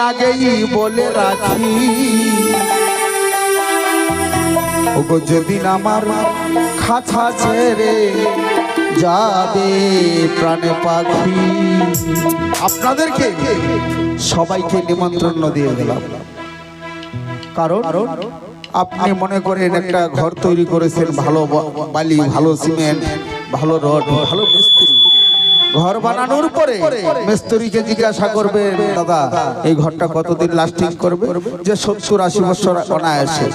আগেই বলে রাখি ওগো যেদিন আমার খাঁচা ছেড়ে যাবে প্রাণে পাখি, আপনাদেরকে সবাইকে নিমন্ত্রণ দিয়ে গেলাম। কারণ আপনি মনে করেন একটা ঘর তৈরি করেছেন, ভালো বালি, ভালো সিমেন্ট, ভালো রড, ভালো মিস্ত্রি। ঘর বানানোর পরে মিস্ত্রিকে জিজ্ঞাসা করবে, দাদা এই ঘরটা কতদিন লাস্টিং করবে? যে 70-80 বছর অনায়াসে।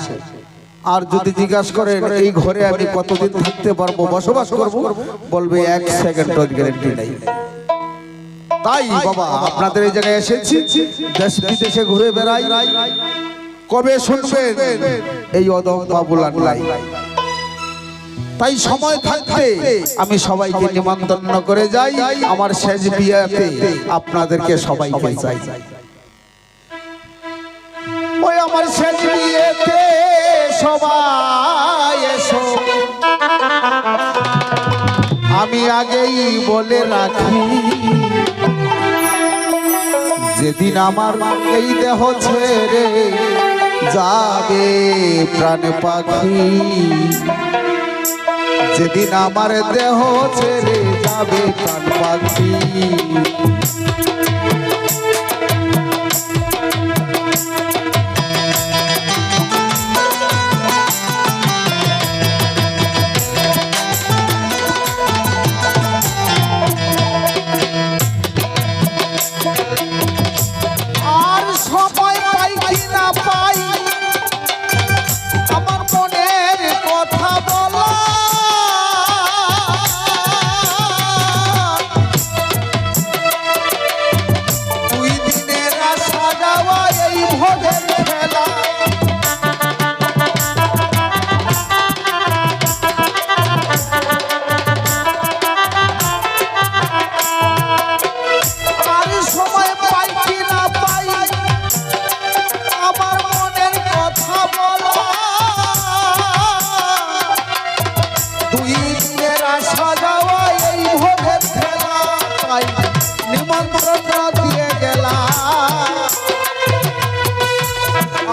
আর যদি জিজ্ঞাসা করেন এই ঘরে আমি কতদিন থাকতে পারবো, বসবাস করবো, বলবে 1 সেকেন্ডের গ্যারান্টি নেই। তাই বাবা আপনাদের এই জায়গায় এসেছি, দেশ বিদেশে ঘুরে বেড়াই, কবে শুনবেন এই অদম বাবুলান লাই। তাই সময় থাকতে আমি সবাইকে নিমন্ত্রণ করে যাই। আমার শেষ বিয়েতে আপনাদেরকে সবাইকে চাই। ওই আমার শেষ বিয়েতে সবাই এসো, আমি আগেই বলে রাখি যেদিন আমার এই দেহ ছেড়ে যাবে প্রাণে পাখি, যেদিন আমার দেহ ছেড়ে যাবে প্রাণ পাখি,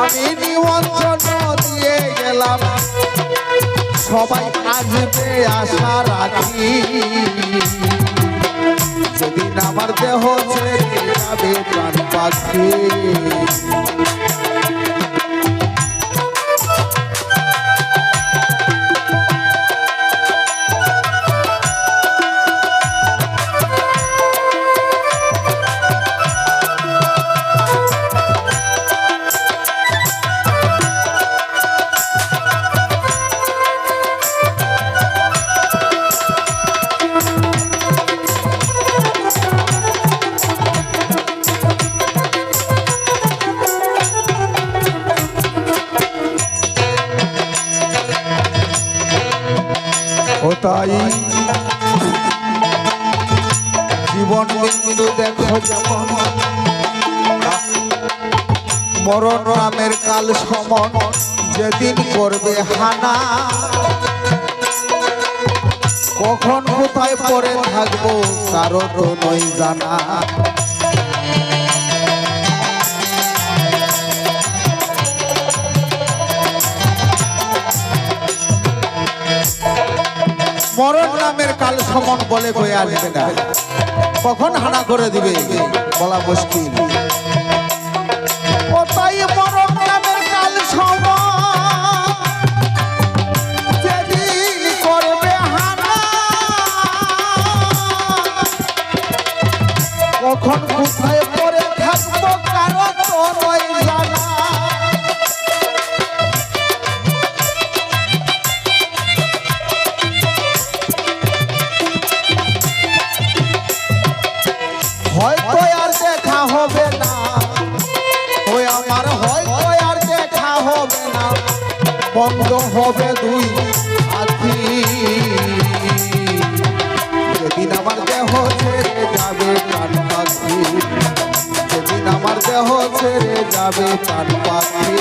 আমি নিমন্ত্রণ দিয়ে গেলাম, সবাই আসবে আশা রাখি, যেদিন আমার দেহ ছেড়ে যাবে প্রাণ পাখি। তাই জীবন বিন্দু দেখো যেমন, মরণ নামের কাল সমন যেদিন করবে হানা, কখন কোথায় পড়ে থাকবো কারো তো নয় জানা। মরণ নামের কাল সমন বলে বয়ে আসবে না, কখন হানা করে দিবে বলা মুশকিল। ও তাই মরণ নামের কাল সমন যেদিন করবে হানা, কখন কোথায় পড়ে থাকবো কারো তো নয় জানা। হয়তো আর দেখা হবে না, ওই আমার হয়তো আর দেখা হবে না, বন্ধ হবে দুই আখি, যেদিন আমার দেহ ছেড়ে যাবে প্রাণ পাখি, যেদিন আমার দেহ ছেড়ে যাবে প্রাণ পাখি।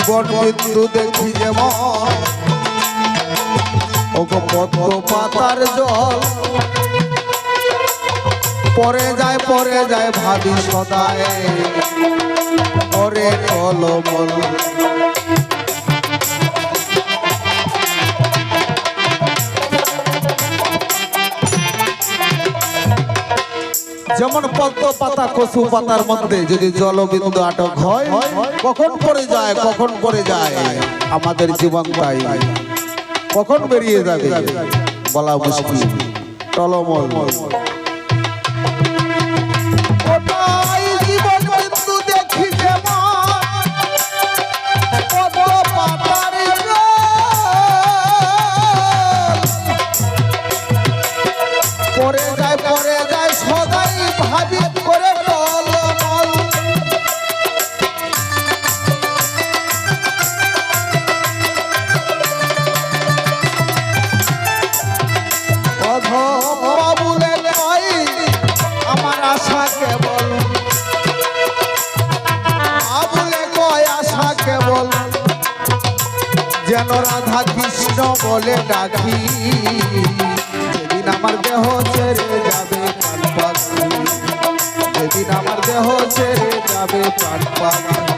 জীবন বিন্দু দেখি যেমন ওগো পদ্ম পাতার জল পরে যায় ভাবি সদায় পরে টলমল। যেমন পদ্ম পাতা কচু পাতার মধ্যে যদি জলবিন্দু আটক হয় কখন পড়ে যায় আমাদের জীবন তাই কখন বেরিয়ে যাবে বলা মুশকিল টলমল। জীবন বিন্দু দেখি পরে যায় সদাই ভাবি করে টলমল। বাবুলে কই আমার আশা কেবল বাবুলে কয় আশা কেবল যেন রাধা কৃষ্ণ বলে ডাকি যেদিন আমার দেহ ছেড়ে যাবে প্রাণ পাখি যেদিন আমার দেহ ছেড়ে যাবে প্রাণ পাখি।